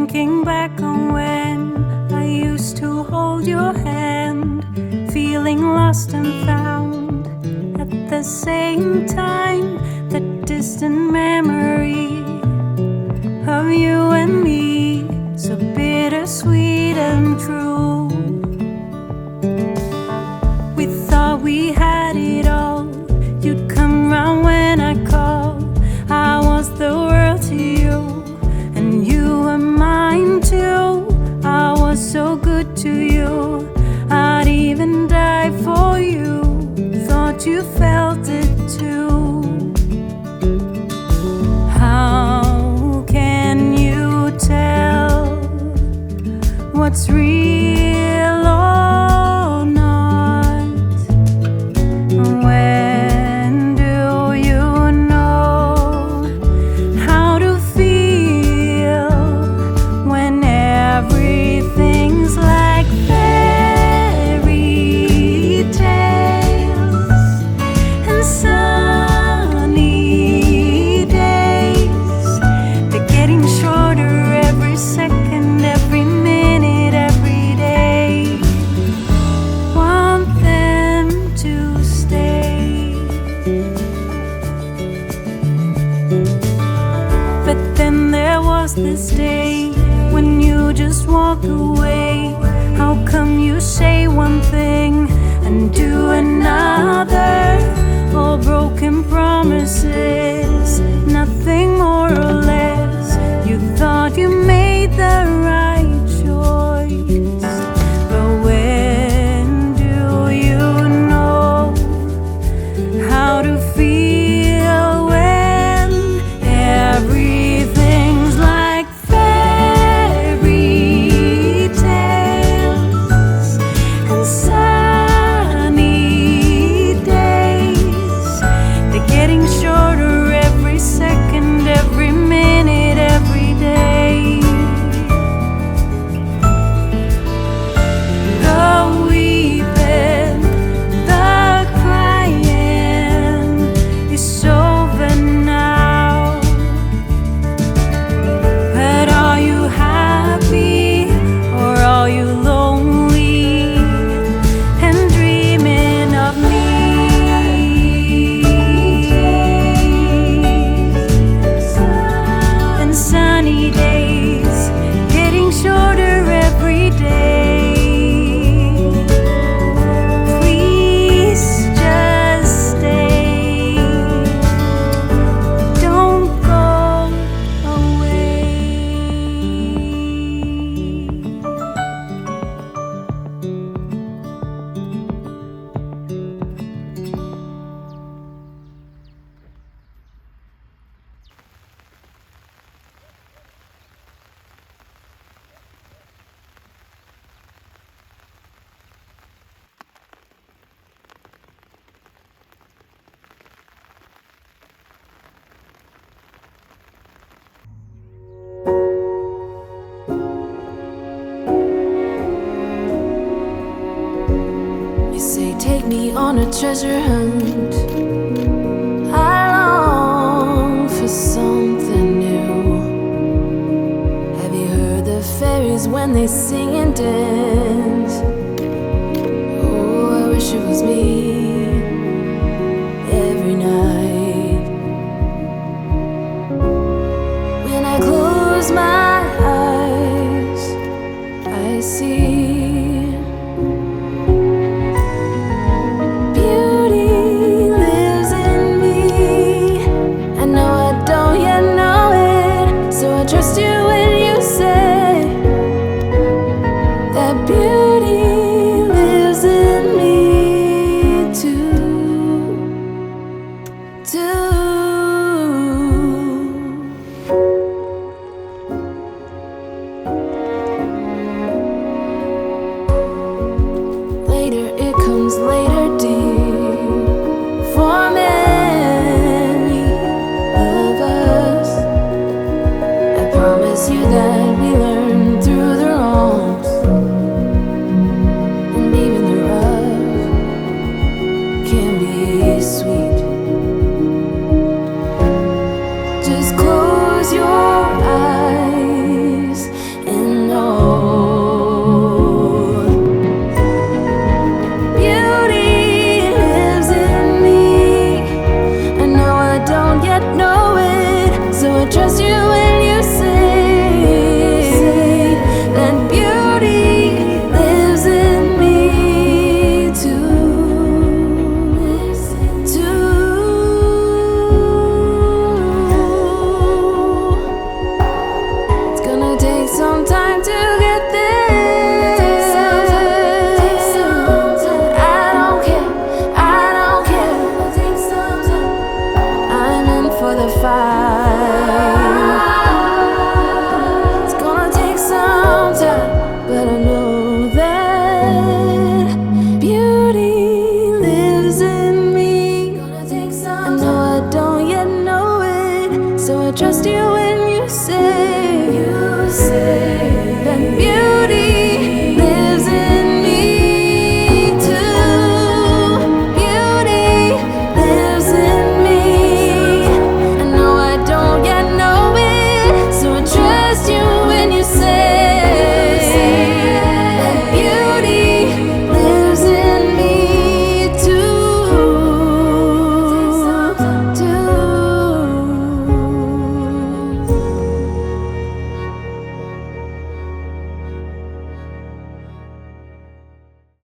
Thinking back on when I used to hold your hand, feeling lost and found at the same time. That distant memory of you and me, so bittersweet and true. We thought we had it all. You'd come round when I called. I was the world to you, and you were mine too. I was so good to you, I'd even die for you. Thought you felt it too. How can you tell what's real or not? When do you know how to feel when everything's like fairy tales and sunny days? They're getting shorter every second, every minute, every day. Want them to stay. But then there was this day when you just walk away. How come you say one thing and do another? All broken promises, nothing more or less. You thought you made the right choice, but when do you know how to feel when everything's like fairy tales and sunny days? They're getting shorter every second, every minute, every day. The weeping, the crying is over now. But are you happy or are you lonely and dreaming of me? And sunny days getting shorter every day. Please just stay. Don't go away. You say take me on a treasure hunt. I long for something new. Have you heard the fairies when they sing and dance? Oh, I wish it was me every night. When I close my eyes, I see beauty lives in me. I know I don't yet know it, so I trust you when you say that beauty lives in me. some time to get there. I don't care. I'm in for the fight. It's gonna take some time, but I know that beauty lives in me. I know I don't yet know it, so I trust you when you say that beauty